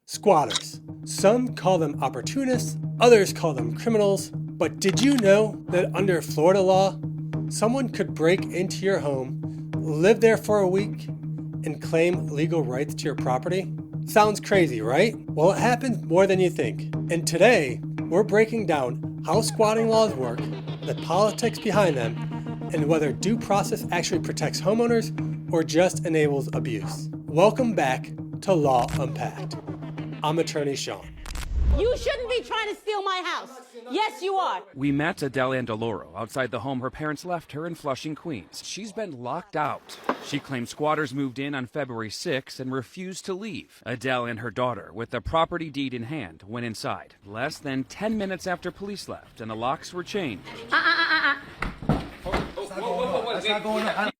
Squatters. Some call them opportunists, others call them criminals. But did you know that under Florida law, someone could break into your home, live there for a week, and claim legal rights to your property? Sounds crazy, right? Well, it happens more than you think. And today, we're breaking down how squatting laws work, the politics behind them, and whether due process actually protects homeowners or just enables abuse. Welcome back to Law Unpacked. I'm attorney Sean. You shouldn't be trying to steal my house. Yes, you are. We met Adele Andaloro outside the home her parents left her in Flushing, Queens. She's been locked out. She claims squatters moved in on February 6 and refused to leave. Adele and her daughter, with the property deed in hand, went inside. Less than 10 minutes after police left and the locks were changed. That's not going on.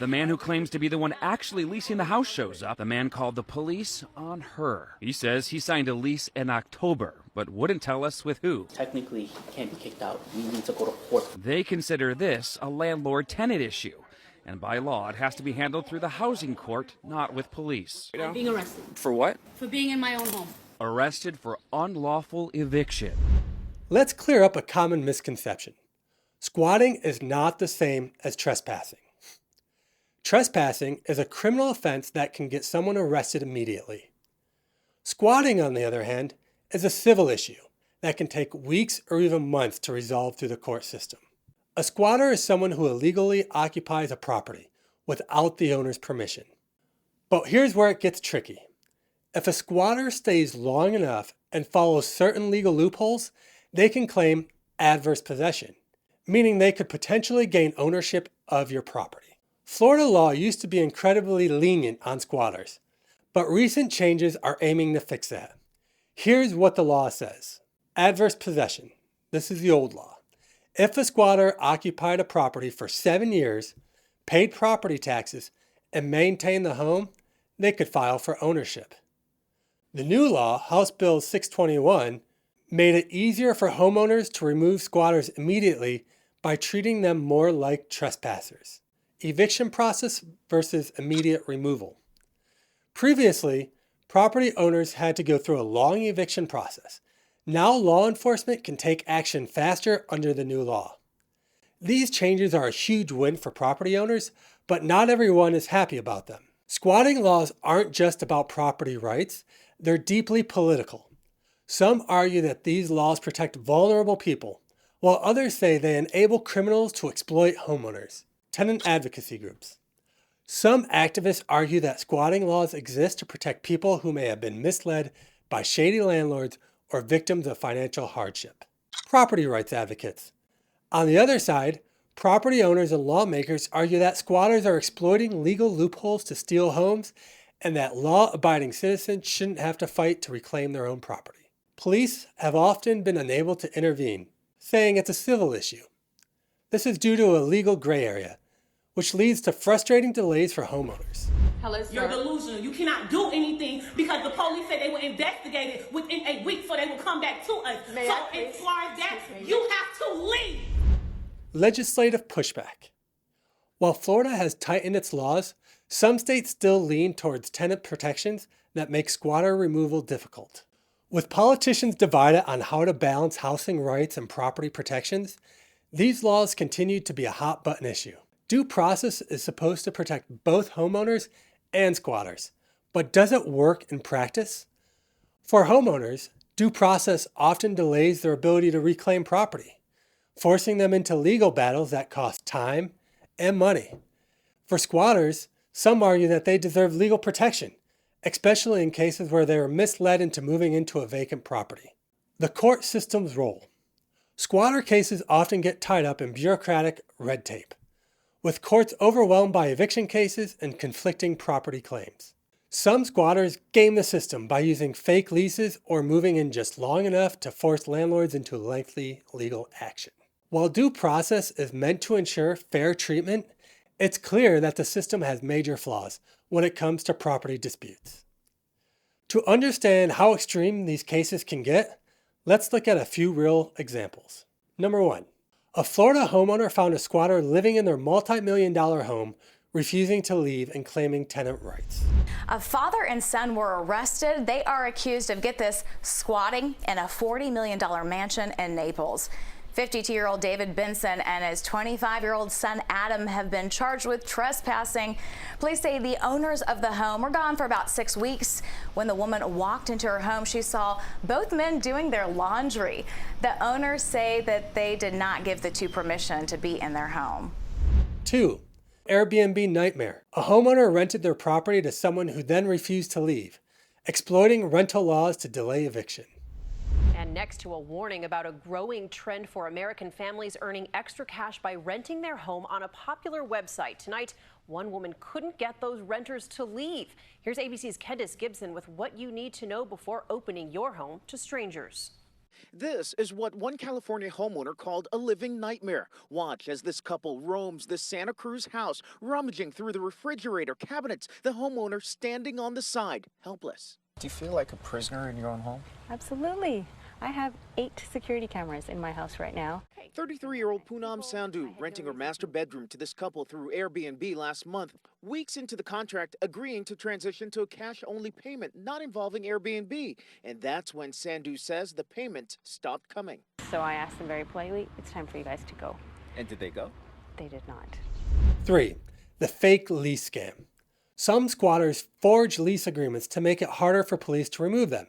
The man who claims to be the one actually leasing the house shows up. The man called the police on her. He says he signed a lease in October, but wouldn't tell us with who. Technically, he can't be kicked out. We need to go to court. They consider this a landlord-tenant issue. And by law, it has to be handled through the housing court, not with police. I'm being arrested For what? for being in my own home. Arrested for unlawful eviction. Let's clear up a common misconception. Squatting is not the same as trespassing. Trespassing is a criminal offense that can get someone arrested immediately. Squatting, on the other hand, is a civil issue that can take weeks or even months to resolve through the court system. A squatter is someone who illegally occupies a property without the owner's permission. But here's where it gets tricky. If a squatter stays long enough and follows certain legal loopholes, they can claim adverse possession, meaning they could potentially gain ownership of your property. Florida law used to be incredibly lenient on squatters, but recent changes are aiming to fix that. Here's what the law says. Adverse possession. This is the old law. If a squatter occupied a property for 7 years, paid property taxes, and maintained the home, they could file for ownership. The new law, House Bill 621, made it easier for homeowners to remove squatters immediately by treating them more like trespassers. Eviction process versus immediate removal. Previously, property owners had to go through a long eviction process. Now law enforcement can take action faster under the new law. These changes are a huge win for property owners, but not everyone is happy about them. Squatting laws aren't just about property rights, they're deeply political. Some argue that these laws protect vulnerable people, while others say they enable criminals to exploit homeowners. Tenant advocacy groups. Some activists argue that squatting laws exist to protect people who may have been misled by shady landlords or victims of financial hardship. Property rights advocates. On the other side, property owners and lawmakers argue that squatters are exploiting legal loopholes to steal homes and that law-abiding citizens shouldn't have to fight to reclaim their own property. Police have often been unable to intervene, saying it's a civil issue. This is due to a legal gray area, which leads to frustrating delays for homeowners. Hello, sir. You're delusional. You cannot do anything because the police said they will investigate it within a week so they will come back to us. May so I please? as far as that, you have to leave. Legislative pushback. While Florida has tightened its laws, some states still lean towards tenant protections that make squatter removal difficult. With politicians divided on how to balance housing rights and property protections, these laws continue to be a hot button issue. Due process is supposed to protect both homeowners and squatters, but does it work in practice? For homeowners, due process often delays their ability to reclaim property, forcing them into legal battles that cost time and money. For squatters, some argue that they deserve legal protection, especially in cases where they were misled into moving into a vacant property. The court system's role. Squatter cases often get tied up in bureaucratic red tape, with courts overwhelmed by eviction cases and conflicting property claims. Some squatters game the system by using fake leases or moving in just long enough to force landlords into lengthy legal action. While due process is meant to ensure fair treatment, it's clear that the system has major flaws when it comes to property disputes. To understand how extreme these cases can get, let's look at a few real examples. Number 1. A Florida homeowner found a squatter living in their multi-million-dollar home, refusing to leave and claiming tenant rights. A father and son were arrested. They are accused of, get this, squatting in a $40 million mansion in Naples. 52-year-old David Benson and his 25-year-old son Adam have been charged with trespassing. Police say the owners of the home were gone for about 6 weeks. When the woman walked into her home, she saw both men doing their laundry. The owners say that they did not give the two permission to be in their home. 2. Airbnb nightmare. A homeowner rented their property to someone who then refused to leave, exploiting rental laws to delay eviction. And next to a warning about a growing trend for American families earning extra cash by renting their home on a popular website. Tonight, one woman couldn't get those renters to leave. Here's ABC's Candice Gibson with what you need to know before opening your home to strangers. This is what one California homeowner called a living nightmare. Watch as this couple roams the Santa Cruz house, rummaging through the refrigerator cabinets, the homeowner standing on the side, helpless. Do you feel like a prisoner in your own home? Absolutely. I have 8 security cameras in my house right now. 33-year-old Poonam Sandhu renting her master bedroom to this couple through Airbnb last month. Weeks into the contract, agreeing to transition to a cash-only payment not involving Airbnb. And that's when Sandhu says the payment stopped coming. So I asked them very politely, it's time for you guys to go. And did they go? They did not. 3. The fake lease scam. Some squatters forge lease agreements to make it harder for police to remove them,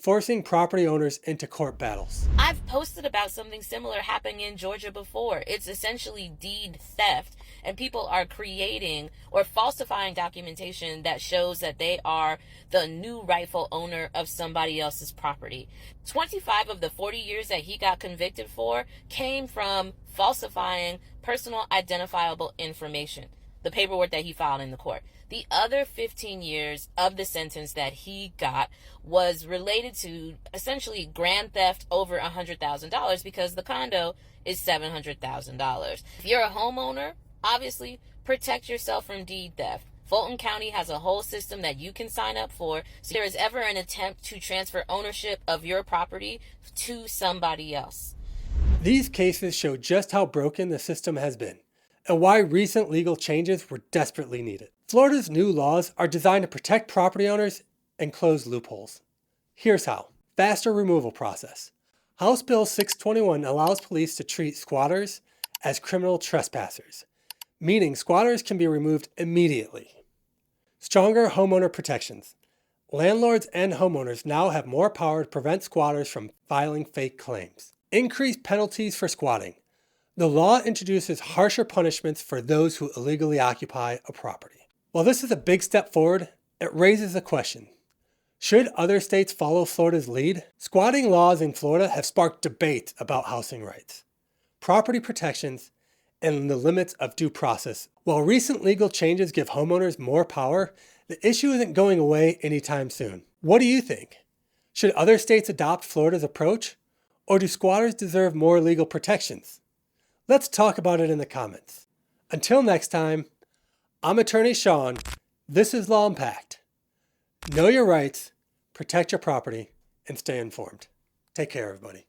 forcing property owners into court battles. I've posted about something similar happening in Georgia before. It's essentially deed theft, and people are creating or falsifying documentation that shows that they are the new rightful owner of somebody else's property. 25 of the 40 years that he got convicted for came from falsifying personal identifiable information, the paperwork that he filed in the court. The other 15 years of the sentence that he got was related to essentially grand theft over $100,000 because the condo is $700,000. If you're a homeowner, obviously protect yourself from deed theft. Fulton County has a whole system that you can sign up for. So if there is ever an attempt to transfer ownership of your property to somebody else. These cases show just how broken the system has been and why recent legal changes were desperately needed. Florida's new laws are designed to protect property owners and close loopholes. Here's how. Faster removal process. House Bill 621 allows police to treat squatters as criminal trespassers, meaning squatters can be removed immediately. Stronger homeowner protections. Landlords and homeowners now have more power to prevent squatters from filing fake claims. Increased penalties for squatting. The law introduces harsher punishments for those who illegally occupy a property. While this is a big step forward, it raises the question, should other states follow Florida's lead? Squatting laws in Florida have sparked debate about housing rights, property protections, and the limits of due process. While recent legal changes give homeowners more power, the issue isn't going away anytime soon. What do you think? Should other states adopt Florida's approach? Or do squatters deserve more legal protections? Let's talk about it in the comments. Until next time, I'm Attorney Sean. This is Law Impact. Know your rights, protect your property, and stay informed. Take care, everybody.